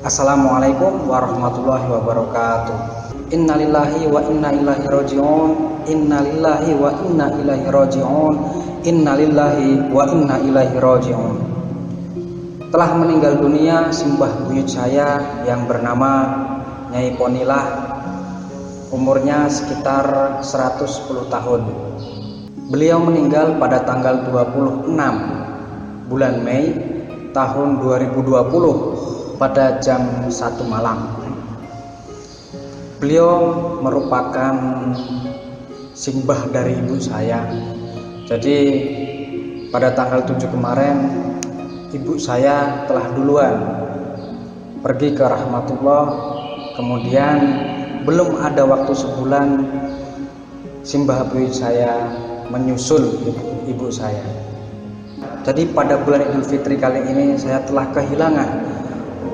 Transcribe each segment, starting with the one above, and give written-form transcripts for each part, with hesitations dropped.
Assalamualaikum warahmatullahi wabarakatuh. Innalillahi wa inna ilaihi raji'un. Innalillahi wa inna ilaihi raji'un. Innalillahi wa inna ilaihi raji'un. Telah meninggal dunia simbah buyut saya yang bernama Nyai Ponilah. Umurnya sekitar 110 tahun. Beliau meninggal pada tanggal 26 bulan Mei tahun 2020 pada jam 1 malam. Beliau merupakan simbah dari ibu saya. Jadi pada tanggal 7 kemarin ibu saya telah duluan pergi ke rahmatullah. Kemudian belum ada waktu sebulan simbah buyut saya menyusul ibu saya. Jadi pada bulan Idul Fitri kali ini saya telah kehilangan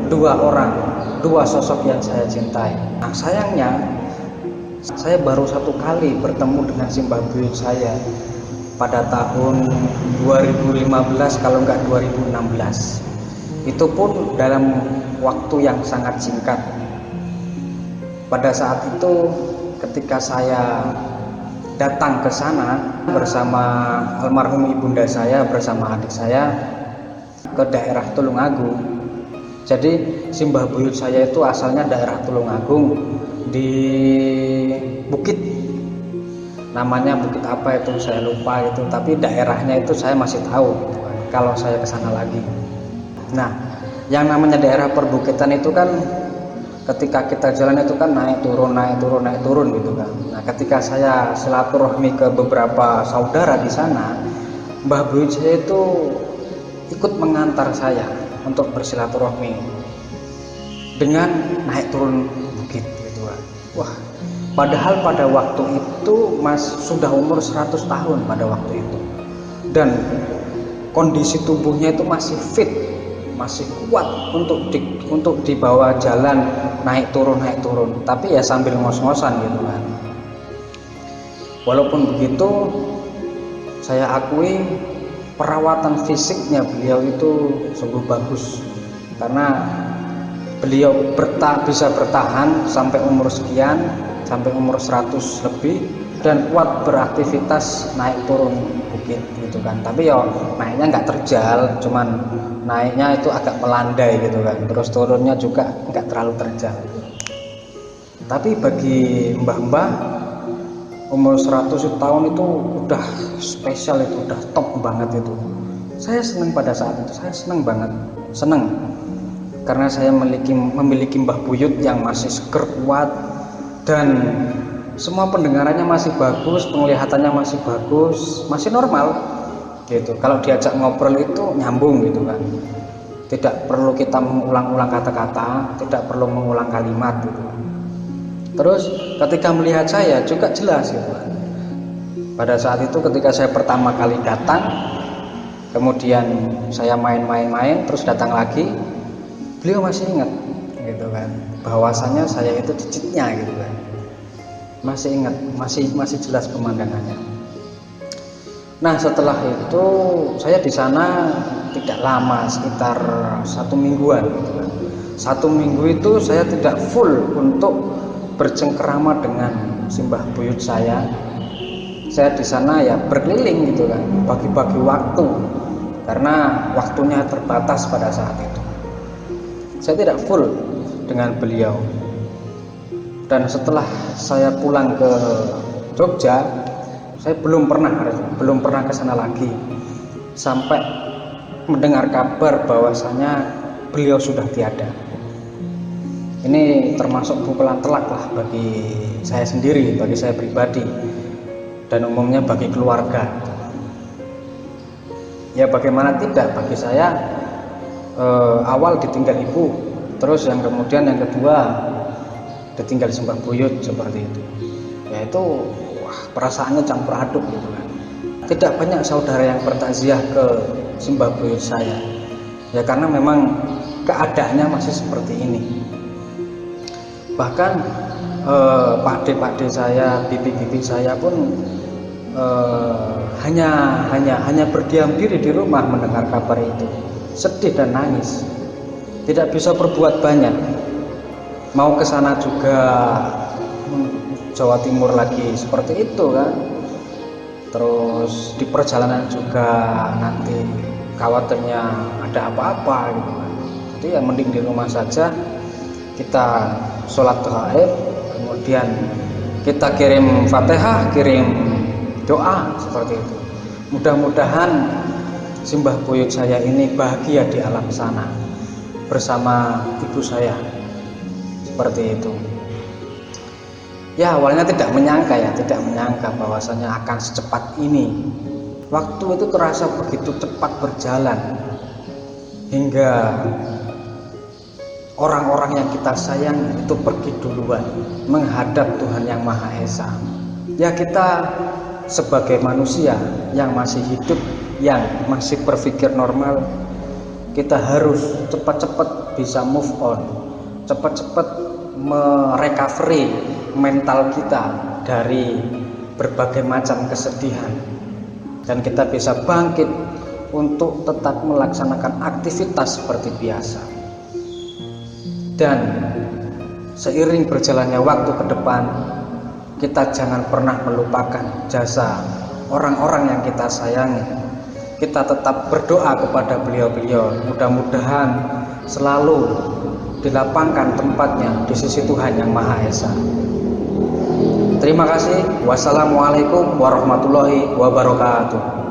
dua sosok yang saya cintai. Nah, sayangnya saya baru satu kali bertemu dengan simbah buyut saya pada tahun 2015 kalau enggak 2016. Itu pun dalam waktu yang sangat singkat. Pada saat itu ketika saya datang ke sana bersama almarhum ibunda saya bersama adik saya ke daerah Tulungagung. Jadi simbah buyut saya itu asalnya daerah Tulungagung di bukit, namanya bukit apa itu saya lupa itu, tapi daerahnya itu saya masih tahu kalau saya ke sana lagi. Nah, yang namanya daerah perbukitan itu kan ketika kita jalan itu kan naik turun gitu kan. Nah, ketika saya silaturahmi ke beberapa saudara di sana, Mbah Buyut saya itu ikut mengantar saya untuk bersilaturahmi dengan naik turun bukit gitu kan. Wah, padahal pada waktu itu Mas sudah umur 100 tahun pada waktu itu. Dan kondisi tubuhnya itu masih fit, masih kuat untuk dibawa jalan naik turun, tapi ya sambil ngos-ngosan gitu kan. Walaupun begitu saya akui perawatan fisiknya beliau itu sungguh bagus, karena beliau bisa bertahan sampai umur sekian, sampai umur 100 lebih, dan kuat beraktivitas naik turun bukit gitu kan. Tapi ya naiknya nggak terjal, cuman naiknya itu agak melandai gitu kan, terus turunnya juga nggak terlalu terjal. Tapi bagi mbah-mbah umur 100 tahun itu udah spesial, itu udah top banget itu. Saya senang pada saat itu, saya senang banget, karena saya memiliki mbah buyut yang masih seger, kuat, dan semua pendengarannya masih bagus, penglihatannya masih bagus, masih normal gitu. Kalau diajak ngobrol itu nyambung gitu kan, tidak perlu kita mengulang-ulang kata-kata, tidak perlu mengulang kalimat gitu. Terus ketika melihat saya juga jelas gitu kan. Pada saat itu ketika saya pertama kali datang, kemudian saya main-main terus datang lagi, beliau masih ingat gitu kan, bahwasanya saya itu cicitnya gitu kan. Masih ingat, masih jelas pemandangannya. Nah, setelah itu saya di sana tidak lama, sekitar 1 mingguan gitu kan. 1 minggu itu saya tidak full untuk bercengkerama dengan simbah buyut saya. Saya di sana ya berkeliling gitu kan, bagi-bagi waktu, karena waktunya terbatas pada saat itu. Saya tidak full dengan beliau. Dan setelah saya pulang ke Jogja, saya belum pernah ke sana lagi sampai mendengar kabar bahwasanya beliau sudah tiada. Ini termasuk pukulan telak lah bagi saya sendiri, bagi saya pribadi, dan umumnya bagi keluarga. Ya bagaimana tidak, bagi saya awal ditinggal ibu, terus yang kedua ditinggal simbah buyut seperti itu. Ya itu perasaannya campur aduk gitu kan. Tidak banyak saudara yang bertakziah ke simbah buyut saya. Ya karena memang keadaannya masih seperti ini. Bahkan pakde saya, bibi saya pun hanya berdiam diri di rumah mendengar kabar itu, sedih dan nangis. tidak bisa berbuat banyak. Mau ke sana juga Jawa Timur lagi seperti itu kan. Terus di perjalanan juga nanti khawatirnya ada apa-apa gitu kan. Jadi ya mending di rumah saja, kita sholat gaib, kemudian kita kirim Fatihah, kirim doa seperti itu. Mudah-mudahan simbah buyut saya ini bahagia di alam sana bersama ibu saya, seperti itu. Ya awalnya tidak menyangka bahwasanya akan secepat ini. Waktu itu terasa begitu cepat berjalan, hingga orang-orang yang kita sayang itu pergi duluan menghadap Tuhan yang Maha Esa. Ya kita sebagai manusia yang masih hidup, yang masih berpikir normal, kita harus cepat-cepat bisa move on, cepat-cepat merecovery mental kita dari berbagai macam kesedihan, dan kita bisa bangkit untuk tetap melaksanakan aktivitas seperti biasa. Dan seiring berjalannya waktu ke depan, kita jangan pernah melupakan jasa orang-orang yang kita sayangi. Kita tetap berdoa kepada beliau-beliau, mudah-mudahan selalu dilapangkan tempatnya di sisi Tuhan yang Maha Esa. Terima kasih. Wassalamualaikum warahmatullahi wabarakatuh.